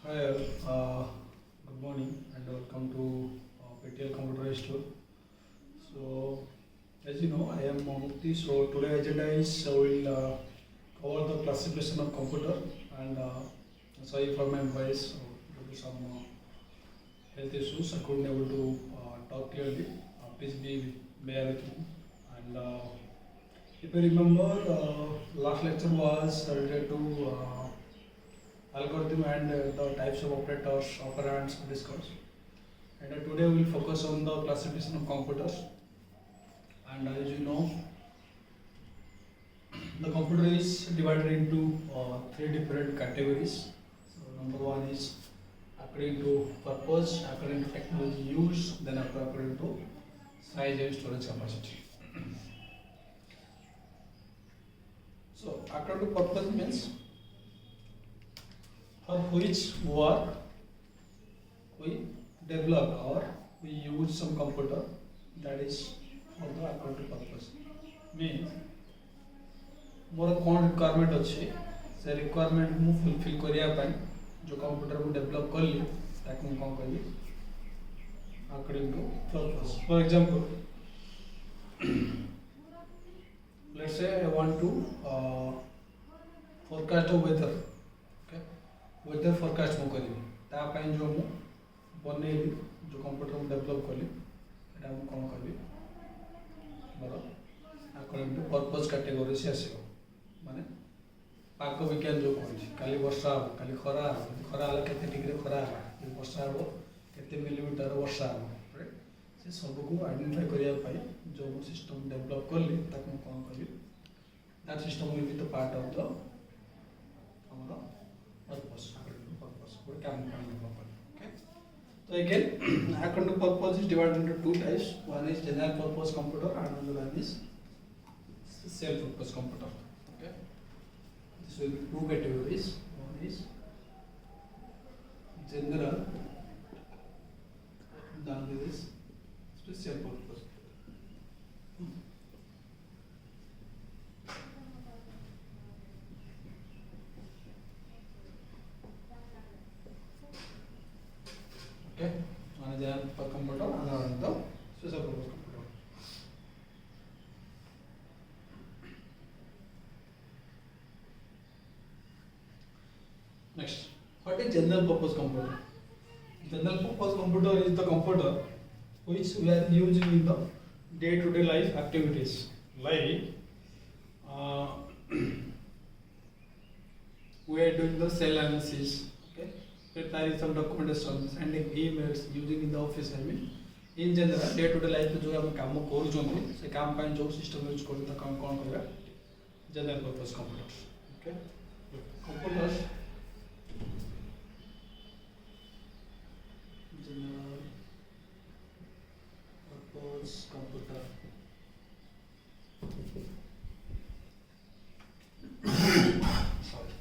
Hi, good morning and welcome to PTL Computer Store. So, as you know, I am Mukti. So, today agenda is we will cover the classification of computer and sorry for my voice due to some health issues. I couldn't able to talk clearly. Please be bear with me. And if you remember, last lecture was related to algorithm and the types of operators, operands discussed. And today we will focus on the classification of computers. And as you know, the computer is divided into three different categories. So number one is according to purpose, according to technology used, then according to size and storage capacity. So according to purpose means for which work we develop or we use some computer, that is for the according to purpose. Means मोर कौन requirement अच्छे से requirement मु fulfil करिया पाई जो computer को develop करली ताकि मु कौन करली according to purpose for example let's say I want to forecast of weather okay weather forecast मु करली ता पाई जो मु बनेली जो कंप्यूटर को डेवलप करली एटा मु कौन करली मोर अकॉर्डिंग टू पर्पस कैटेगरी से आसीबो माने पाक विज्ञान जो कहछि काली वर्षा हो काली खरा हो खरा हला केते डिग्री खरा हो यदि वर्षा हो केते मिलीमीटर वर्षा हो राइट से सब को आइडेंटिफाई करिया पाई जो सिस्टम डेवलप करली ताको कोन करली that system will be the part of the हमरो purpose according to purpose code काम करना ओके तो again according to purpose is divided into two types one is general purpose computer and another one is self purpose computer. Okay. So two categories. One is general, the other is special purpose. Okay. One is general purpose computer, another one is the special purpose computer. Next, what is general purpose computer? General purpose computer is the computer which we are using in the day-to-day life activities, like we are doing the cell analysis, okay, preparing some documentation, sending emails, using in the office. I mean, in general, day-to-day life जो हम काम करूँ से काम pine जो system use करूँ तो काम कौन करेगा general purpose computer. Okay, computers general purpose computer. Sorry.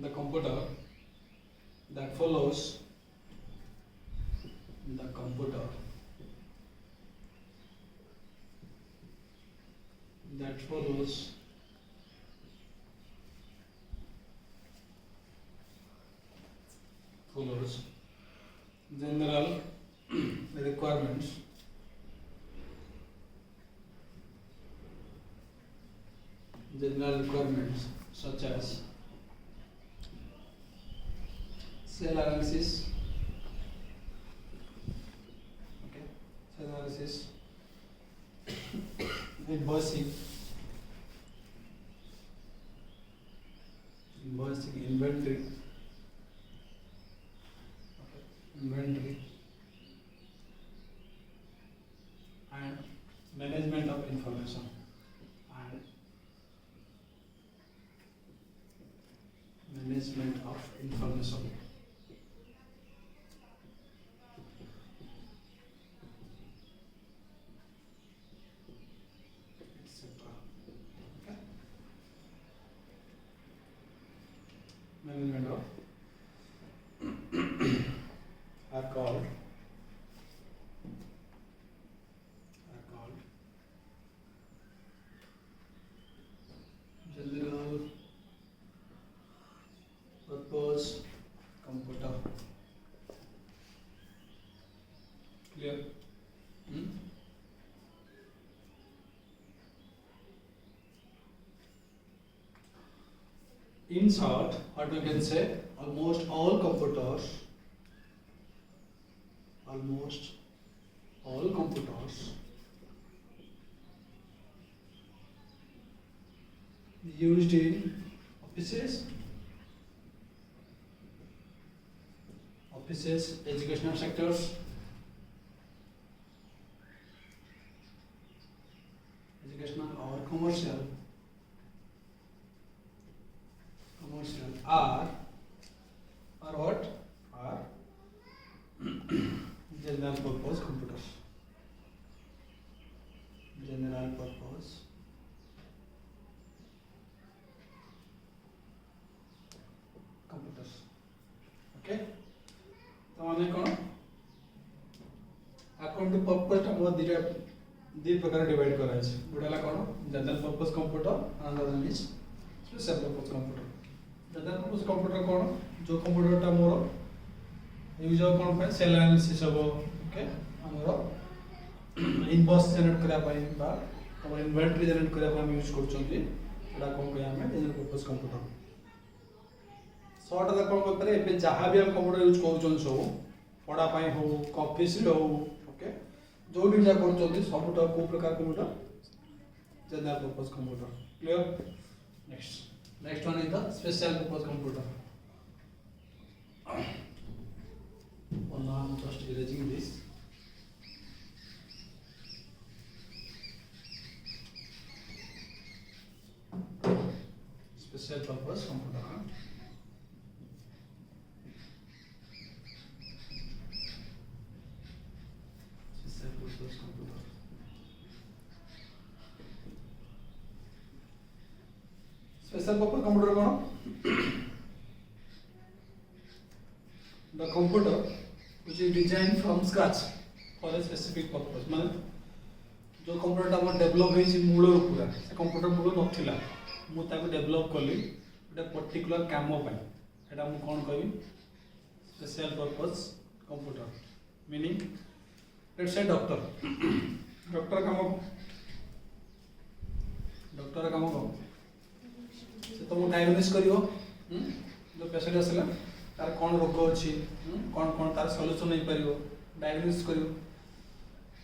The computer that follows the computer that follows general requirements such as cell analysis, okay, cell analysis, invoicing, inventory, and management of information and management of information. Etc. Okay. Management of are called In short, what we can say, almost all computers used in offices, educational sectors, educational or commercial are what? Are general purpose computers. General purpose computers. Okay? तो माने कौन? Account to purpose टा बहुत दी प्रकार divide करा है। गुडाला कौन? General purpose computer, another one is special purpose computer. General purpose computer कौन? जो कंप्यूटर टा मोर यूज हो कौन पे सेल एनालिसिस हो, ओके? हमरो इनवॉइस जनरेट करा पाई बा हम इन्वेंटरी जनरेट करा हम यूज करछोंती एटा कोन कया हमें जनरल पर्पस कंप्यूटर। शॉर्ट दा कोन करे पे जहां भी हम कंप्यूटर यूज करछों सब पढ़ा पाई हो, ऑफिस रे हो, ओके? जो भी जा करछोंती सबटा को प्रकार computer general purpose computer. Clear? Next one is the special purpose computer. और now I'm just erasing this. Special purpose computer. Special purpose computer. Special purpose computer कौन? The computer which is designed from scratch for a specific purpose. माने जो computer हम develop होई मूल पूरा से computer मूल नथिला मु ताको डेवलप करली एटा पर्टिकुलर काम पय एटा मु कोन कहबी special purpose computer. Meaning let's say doctor काम को से तो डायग्नोसिस करियो जो पेशेंट आसला तार कौन रोग अच्छी कौन कौन तार सॉल्यूशन नहीं परियो डायग्नोसिस करियो।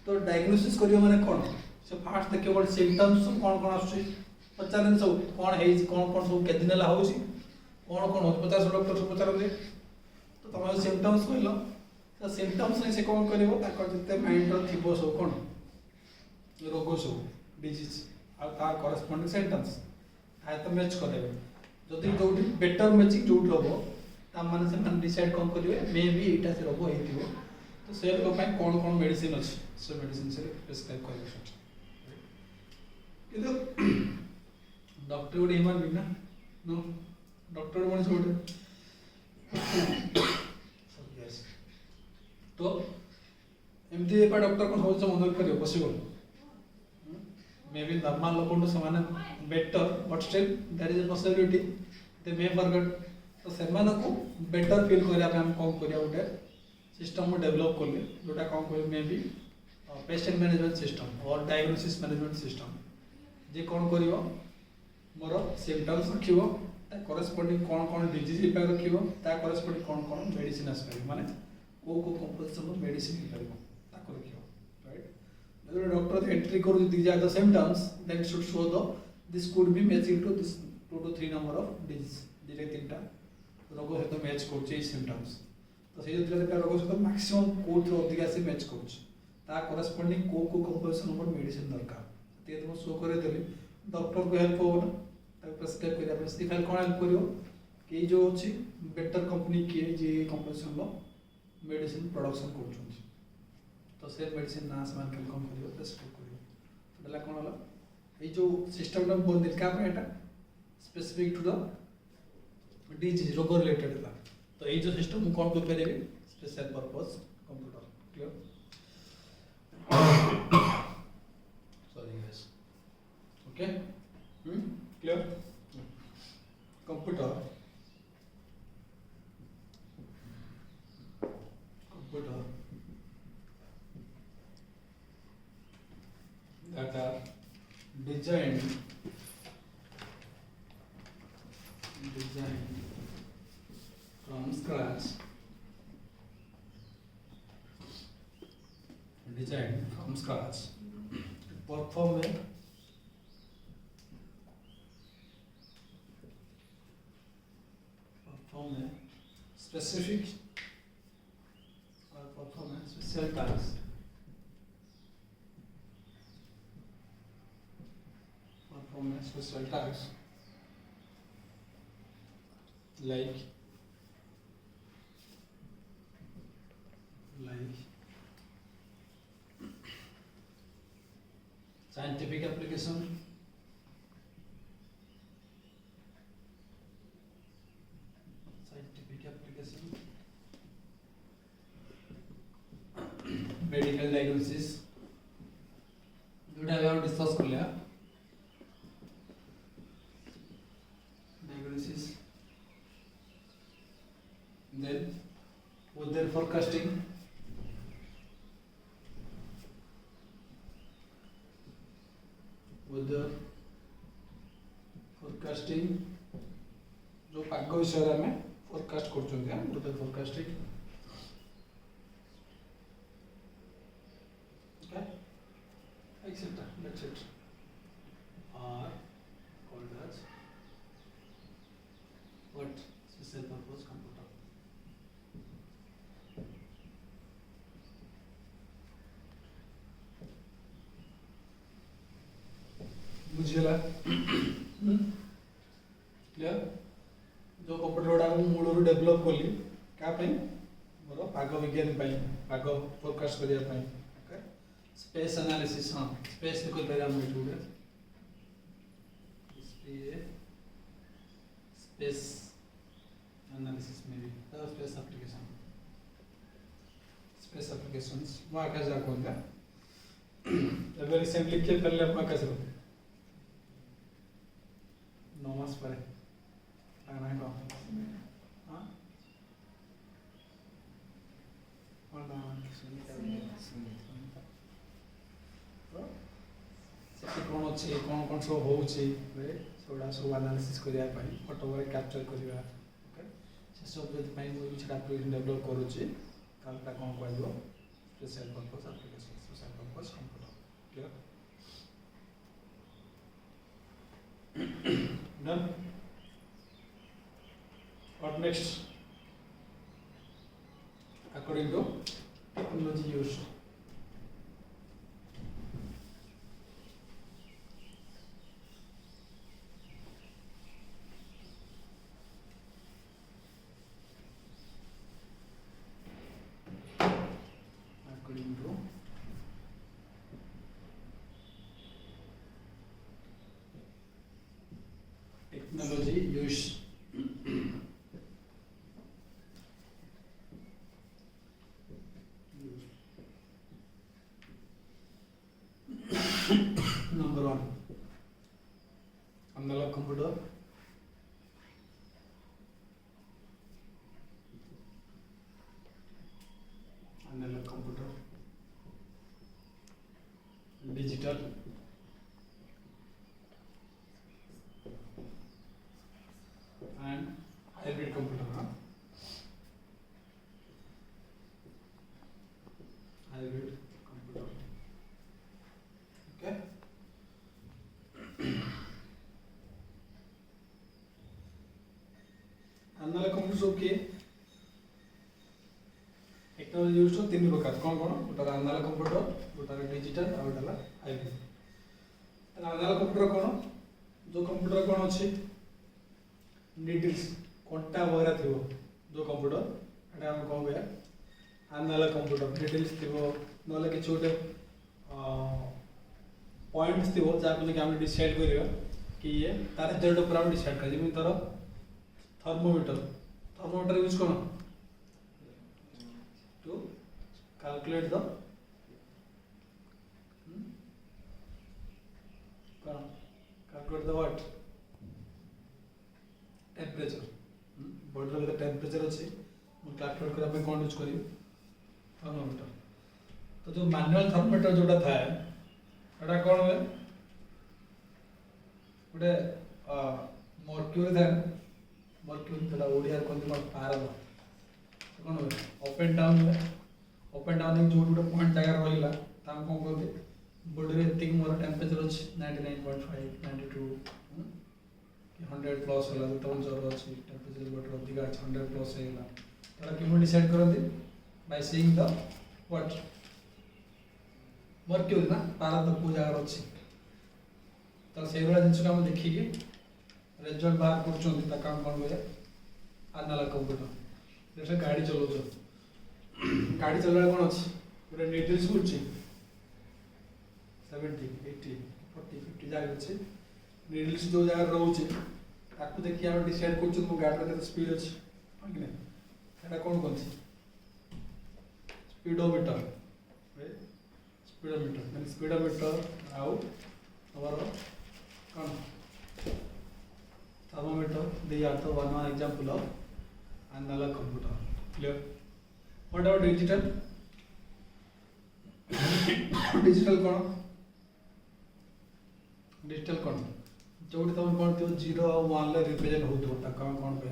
तो डायग्नोसिस करियो माने कौन से फास्ट देखियो बड सिम्पटम्स कौन कौन आछी पचारन सब कौन है कौन कौन सब के दिन ला होची कौन कौन हो 50 डॉक्टर सब पचार दे। तो तुम सिम्पटम्स कहलो तो सिम्पटम्स से कौन करियो ताकर जते माइंड रो थिबो सब कौन रोग सब डिजीज आ तार करेस्पोंडिंग सिम्पटम्स आय तो मैच कर देबे। जदि जोटी बेटर मैचिंग जोट होबो ता माने से मन डिसाइड कौन करिवे मे बी एटा से रोग हेतिबो। तो से रोग पय कौन कौन मेडिसिन अछि से मेडिसिन से प्रिस्क्राइब करबे। किंतु डॉक्टर गुड ह्यूमन बीइंग ना नो डॉक्टर मनुष्य गुड यस। तो एमती एपा डॉक्टर को सब मदद करियो पॉसिबल मे बी नॉर्मल लोक टू समान better but still there is a possibility they may forget. तो सेमान को बेटर फील करिया हम कौन करिया उठे सिस्टम को डेवलप करले जोटा कौन कह may be patient management system और डायग्नोसिस मैनेजमेंट सिस्टम जे कौन करियो मोर सिम्पटम्स रखियो ता करेस्पोंडिंग कौन कौन डिजीज पे रखियो ता करेस्पोंडिंग कौन कौन मेडिसिन आस पारियो माने को कंपोजिशन ऑफ मेडिसिन ही पारियो ताको रखियो राइट। जब डॉक्टर एंट्री करू these are the symptoms that should show the this could be matching to this 2 to 3 number of disease दिले तीनटा रोग सहित मैच करछे सिम्पटम्स। तो से जतले रोग सहित मैक्सिमम कोड रो अधिका से मैच करछ ता करेस्पोंडिंग को कंपोजिशन ऑफ मेडिसिन दरकार ते तुम शो करे देली डॉक्टर को हेल्प हो ना ता प्रिस्क्राइब करिया प्रिस्क्राइब कोन हेल्प करियो कि जो अछि बेटर कंपनी के जे कंपोजिशन लो मेडिसिन प्रोडक्शन करछन तो से मेडिसिन ना समान के कम करियो प्रिस्क्राइब करियो। तो दला कोन होला ए जो सिस्टम न बोल दिल का एटा स्पेसिफिक टू द डिजीज रोग रिलेटेड था। तो ये जो सिस्टम कौन को करेंगे special purpose computer. Clear? Sorry guys okay clear? Computer that are designed design from scratch, design from scratch, perform a specific or perform a special task, perform a special task like scientific application, medical diagnosis, जोटा हम discuss कर लिया, diagnosis, then weather forecasting, जो पाग विषय में forecast कर weather forecasting, okay, etc. That's it. Are called as what? Special purpose computer. बुझेगा क्लियर जो कंप्यूटर गुड़ा मूल डेभलप कली क्या मोर पाग विज्ञान पाग फोरकास्ट करने ओके स्पेस एनालिसिस हाँ स्पेस स्पेस एनालिसिस में भी स्पेस एप्लीकेशंस वो आकाश जाकोंदा अगर रिसेंटली के पहले आप आकाश होते नॉमस पर आना है कौन हाँ और नाम तो सेठी कौन अच्छे कौन सब होउची रे सोडा सब एनालिसिस करिया पाई फोटो रे कैप्चर करिया ओके से सब जति पाई मु किछ एप्लीकेशन डेवलप करूची कालटा कौन कहबो special purpose application special purpose computer clear done. What next? According to technology used. According to technology use. Number one, analog computer, digital, and hybrid computer. Hybrid computer. Okay. analog computer okay. Technology use तो तीन प्रकार कौन कौन गोटा analogue computer गोटा digital और गोटा hybrid analogue computer कौन जो कंप्यूटर कौन अच्छे नीडल्स कंटा वगैरह थी जो कंप्यूटर एटा हम कौन कह एनालॉग कंप्यूटर नीडल्स थी नले किछ गोटे पॉइंट्स थी जाको कि हम डिसाइड करियो कि ये तार रिजल्ट ऊपर हम डिसाइड कर जेमि तार थर्मोमीटर यूज कौन to calculate the what temperature body रे टेम्परेचर अछि मु कैलकुलेट करा पे कोन यूज करी थर्मोमीटर तो जो मैनुअल थर्मोमीटर जोटा था एटा कोन होय गोटे मर्क्यूरी था वर्क होता ओडिया कहते कौन पारद कौन हुए अप एंड डाउन हुए अप एंड डाउन जो गोटे पॉइंट जगह रहा कौन कहते बॉडी ये मोर टेम्परेचर अच्छी 99.5 92 100 प्लस है जो ज्वर अच्छी टेम्परेचर बॉडी अधिक अच्छे 100 प्लस होगा कि डिसाइड करते by seeing the what work होता पारद कौ जगार अच्छी तो से जिन को देखिए रिजल्ट बाहर कर कौन कहे एनालॉग कंप्यूटर जैसे गाड़ी चलाऊ गाड़ी चलवा कौन अच्छी गोटे निडिल्स को 70 80 40 50 जगह अच्छे निडिल्स जो जगह रोचे ताकू देखिए हम डिसाइड कर गाड़ी के स्पीड अच्छी हाँ कि नहीं कौन कौन स्पीडोमीटर स्पीडोमीटर स्पीडोमीटर आउ हमारा कौन thermometer they are the one example of analog computer clear what about digital digital कौन डिजिटल कौन जो तुम कौन तो 0 और 1 ले रिप्रेजेंट होतो ता कौन पे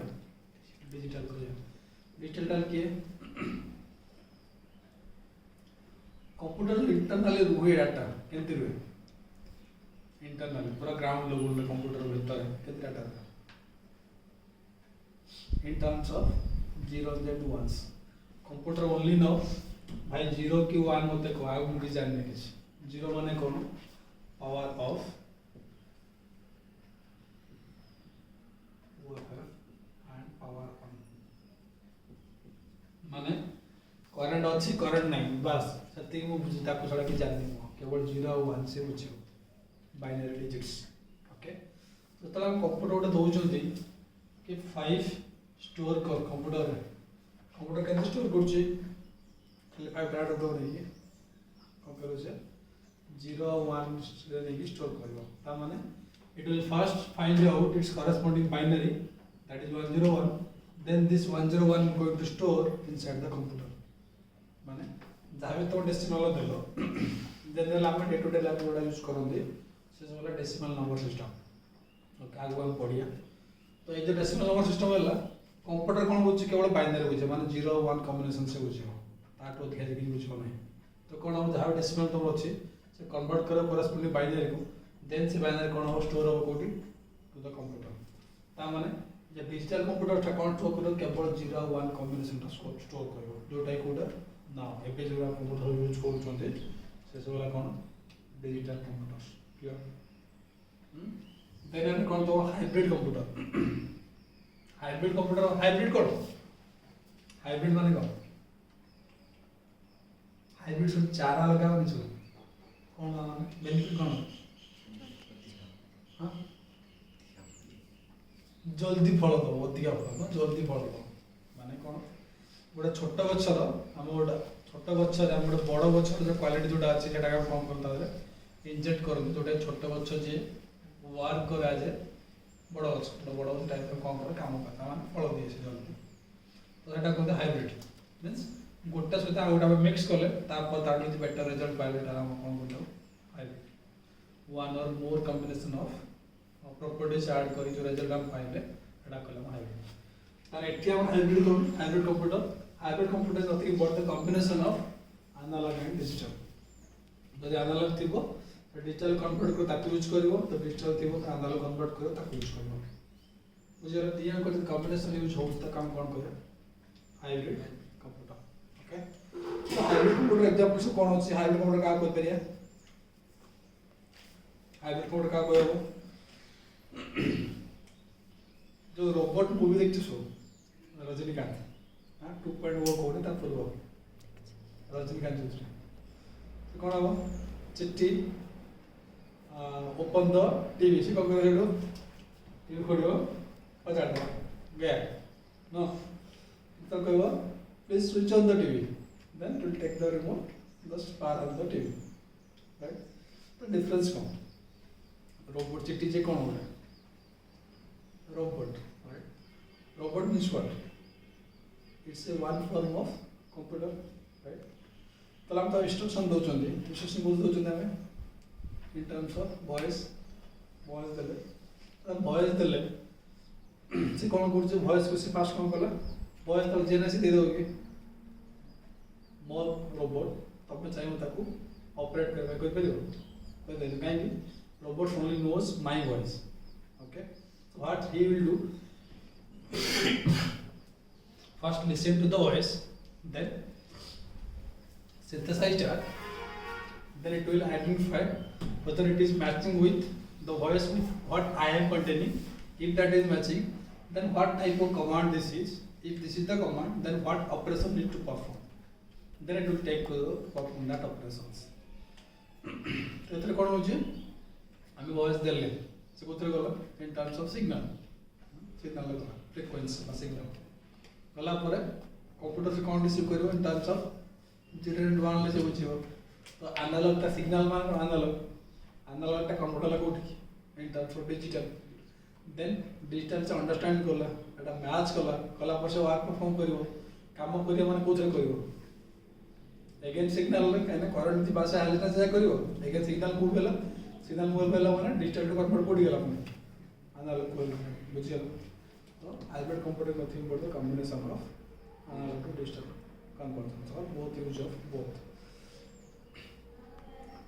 डिजिटल को डिजिटल के कंप्यूटर इंटरनली रुहे डाटा केंति रुहे इंटरनली पूरा ग्राउंड लेवल में कंप्यूटर भीतर केते data in terms of zeros and ones computer only know भाई 0 की 1 होते को आगे मुझे जानने के 0 माने कौन power of and power on माने करंट अच्छी करंट नहीं बस सत्य मु बुझी ताको छडा कि जाननी मु केवल 0 और 1 से बुझियो बाइनरी डिजिट्स ओके तो तला कंप्यूटर उडे दोउचंती कि 5 स्टोर कर कंप्यूटर के स्टोर करछे खाली 5 डाटा दो नहीं कौन करो से 0 1 रे नहीं स्टोर करबो ता माने it will first find out its corresponding binary that is 101 then this 101 going to store inside the computer माने जाबे तो डेसिमल देलो जनरल हम डे टू डे लाइफ में यूज करंदी से वाला डेसिमल नंबर सिस्टम ओके आगु हम पढ़िया तो ये जो डेसिमल नंबर सिस्टम है कंप्यूटर कौन बुझे केवल बाइनरी बुझे माने 0 1 कॉम्बिनेशन से बुझे ताट अधिक अधिक बुझो नहीं तो कौन हम जहाँ डेसिमल नंबर अच्छी से कन्वर्ट करो कोरस्पोंडिंग बाइनरी को देन से बाइनरी कौन हम स्टोर हो कोडी टू द कंप्यूटर ता माने जे डिजिटल कंप्यूटर टा कौन स्टोर करो केवल 0 1 कॉम्बिनेशन टा स्टोर करो जोटा कोडा ना एबे जो आप कंप्यूटर यूज करूछन्ते से वाला कौन डिजिटल कंप्यूटर क्लियर देन हम कौन तो हाइब्रिड कंप्यूटर हाइब्रिड कौन हाइब्रिड माने कौन हाइब्रिड सब चारा लगाओ नहीं सब कौन माने बेनिफिट कौन हां जल्दी फल दो अधिक फल ना जल्दी फल दो माने कौन गोटे छोट गछर हम गोटे छोट गछर हम गोटे बड़ गछर जो क्वालिटी जोटा अछि सेटा का कम करता है इंजेक्ट करन जोटे छोट गछ जे वर्क करा जे बड़ गछ बड़ गछ टाइप का कम कर काम करता माने फल दिए से जल्दी तो सेटा कहते हाइब्रिड मींस गोटे सहित आ गोटा मिक्स कले तापर ताटी बेटर रिजल्ट पाइले तार हम कोन बोलौ हाइब्रिड वन और मोर कॉम्बिनेशन ऑफ प्रॉपर्टीज ऐड करी जो रिजल्ट हम पाइले एटा कहला हाइब्रिड तार एटी हम hybrid computer is nothing but the combination of analog and digital जदि एनालॉग थिबो तो डिजिटल कन्वर्ट कर ताकू यूज करिवो तो डिजिटल थिबो तो एनालॉग कन्वर्ट करिवो ताकू यूज करिवो बुझियो दिया को कॉम्बिनेशन यूज हो त काम कोन करे हाइब्रिड कंप्यूटर ओके तो हाइब्रिड कंप्यूटर एग्जांपल से कोन होछि हाइब्रिड कंप्यूटर का कोइ परिया हाइब्रिड कंप्यूटर का कोइ जो रोबोट मूवी देखते सो रजनीकांत हां 2.0 कोने ता पूर्व रजनीकांत जो तो कोन हो चिट्ठी ओपन द टीवी से कोन करेलो टीवी खोलो बजा दो गया नो तो कहबो please switch on the TV then to take the remote just power on the TV right तो डिफरेंस कोन रोबोट चिट्ठी जे कोन हो robot right robot means what it's a one form of computer right तो हम तो इंस्ट्रक्शन दो चंदी instruction बोल दो चंदी हमें in terms of voice देले तो voice देले से कौन कर वॉइस को से फास्ट कौन कला वॉइस तो जेनेसी दे दोगे मोर रोबोट तब चाहिए ताको ऑपरेट करबा कोइ परियो कोइ दे काहे कि robot only knows my voice okay so what he will do first listen to the voice then synthesize that then it will identify whether it is matching with the voice with what I am containing. If that is matching, then what type of command this is. If this is the command, then what operation need to perform. Then it will take to perform that operations. तो इतने कौन होची? आमी voice देले. से कुत्रे गला in terms of signal. Signal लगला frequency বা signal. गला परे कंप्यूटर से कौन रिसीव करियो in terms of 0 and 1 ले से बुझियो. तो एनालॉग का सिग्नल मान एनालॉग का कंप्यूटर ला कोठी in terms of digital then digital से अंडरस्टैंड करला एटा मैच कला पर से वर्क परफॉर्म करिवो काम करियो माने कोथरे करिवो अगेन सिग्नल ले कने करंट जी भाषा आले से करिवो अगेन सिग्नल मूव गेला सिग्नल मूव गेला माने डिजिटल टू कन्वर्ट कोडी गेला माने एनालॉग को बुझियो तो अल्बर्ट computer nothing but the combination of analog to digital conversion और both use of both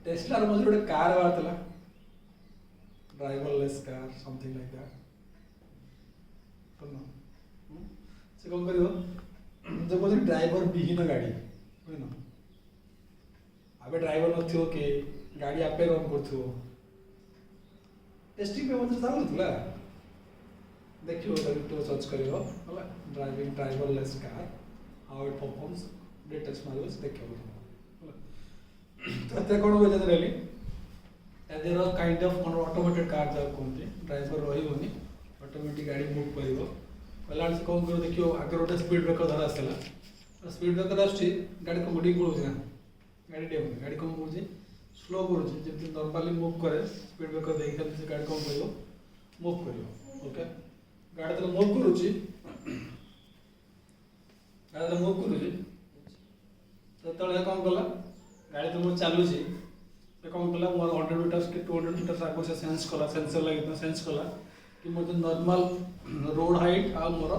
Tesla मजे गोटे कार बाहर driverless car something like that से कौन करियो जब बोले ड्राइवर विहीन गाड़ी बुझना अबे ड्राइवर नथियो के गाड़ी आपे रन करथो टेस्टिंग पे मतलब सारा थला देखियो तो सर्च करियो होला driving driverless car how it performs data स्मॉल्स देखियो तो कौन हो generally there are kind of automated car जा कोनते ड्राइवर रही होनी ऑटोमेटिक गाड़ी मूव करिवो पहला से कौन करो देखियो आगे रोटे स्पीड ब्रेकर धरा आसला स्पीड ब्रेकर आछी गाड़ी को मुडी पड़ो ना गाड़ी डेम गाड़ी कम पड़ो स्लो करो जब नॉर्मली मूव करे स्पीड ब्रेकर देख से गाड़ी कम करिवो मूव करिवो ओके गाड़ी तो मूव करूची गाड़ी तो मूव करूची तो तळे कौन कला गाड़ी तो मोर चालू छी तो कौन कला मोर 100 मीटर्स के 200 मीटर्स आगो से सेंस कला सेंसर लगे तो सेंस कला कि मोर नॉर्मल रोड हाइट आ मोर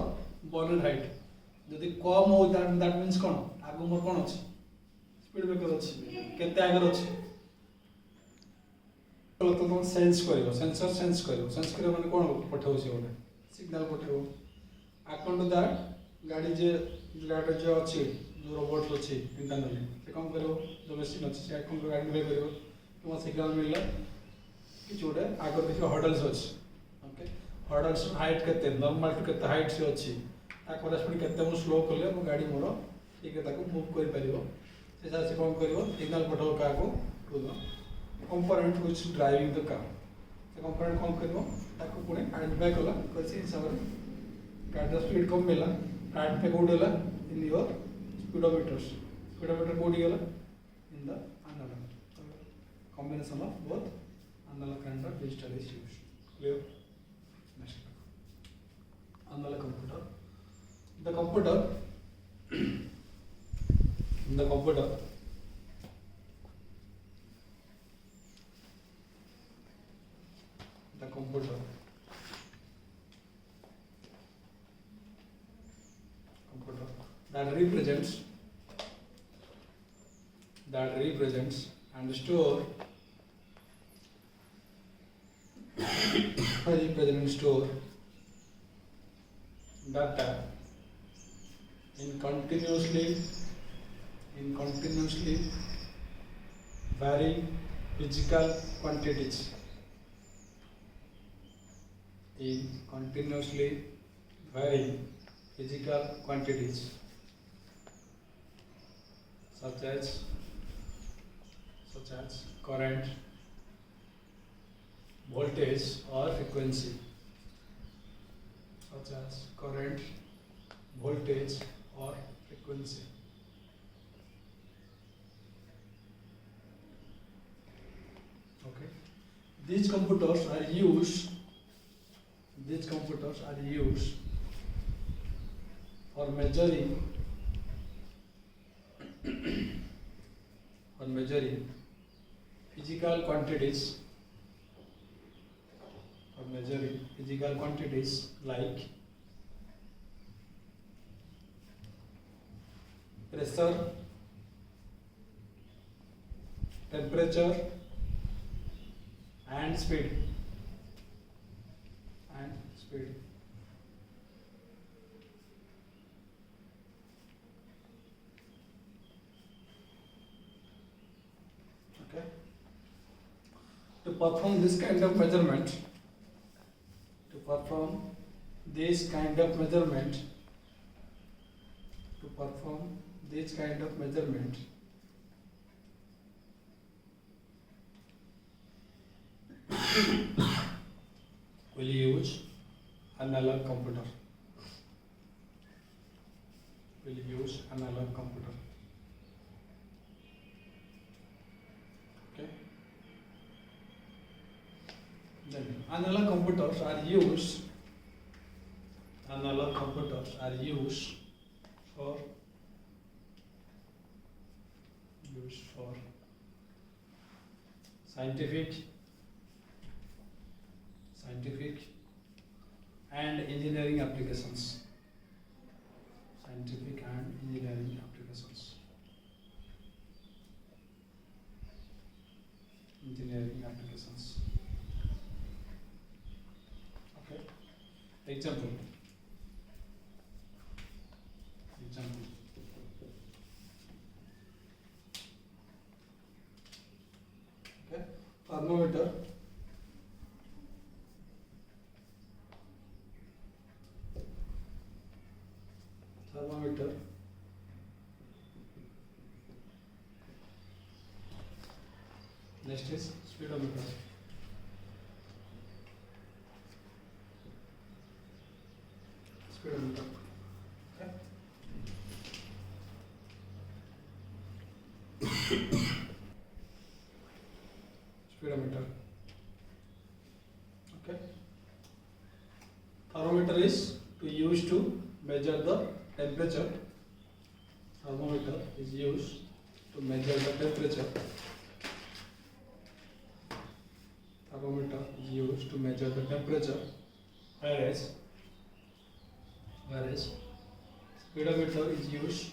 बॉनेट हाइट जदि कम हो दैट मींस कोन आगो मोर कोन अछि स्पीड ब्रेकर अछि केते आगे अछि तो तो सेंस करिवो सेंसर सेंस करिवो माने कोन पठाउ छी ओने सिग्नल पठाउ अकॉर्डिंग टू दैट गाड़ी जे अछि जो रोबोट अछि इंटरनली से कम करो जो मशीन अछि से कम गाड़ी में करिवो तो सिग्नल मिलला कि जोडे आगे देखियो हर्डल्स अछि ओके हर्डल्स हाइट केते नॉर्मल टू केते हाइट से अछि आ करस्पोंड केते मो स्लो करले मो गाड़ी मोर ठीक है ताको मूव कर परिवो से से कम करिवो सिग्नल पठाओ काको to the component which driving the car से कंपोनेंट कम करिवो ताको पुणे आइडेंटिफाई कला कसी हिसाब रे गाड़ी स्पीड कम मिला कार्ड पे कोड होला in your speedometer code gala in the analog so combination of both analog and the digital is used clear next analog computer the computer in the computer that represents and store represent and store data in continuously varying physical quantities in continuously varying physical quantities such as current, voltage or frequency such as current, voltage or frequency. Okay, these computers are used for measuring physical quantities measuring physical quantities like pressure, temperature, and speed. Okay. To perform this kind of measurement, to perform this kind of measurement, we'll use analog computer. Okay. Then analog computers are used for scientific and engineering applications. Okay. Example. Okay. Thermometer. Next is speedometer. Okay. Speedometer. Okay. Thermometer is used to measure the temperature. Thermometer is used to measure the temperature. Whereas speedometer is used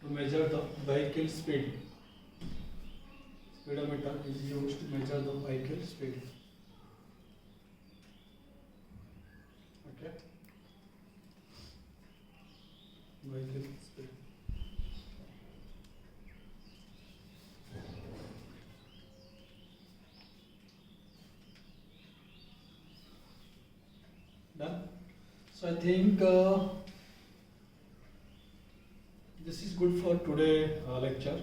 to measure the vehicle speed. Okay. Vehicle speed. Done. So I think this is good for today lecture.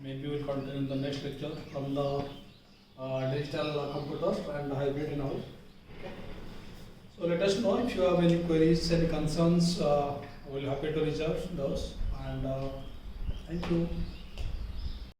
Maybe we'll continue in the next lecture from the digital computers and hybrid and all. Okay. So let us know if you have any queries and concerns. We'll happy to resolve those. And thank you.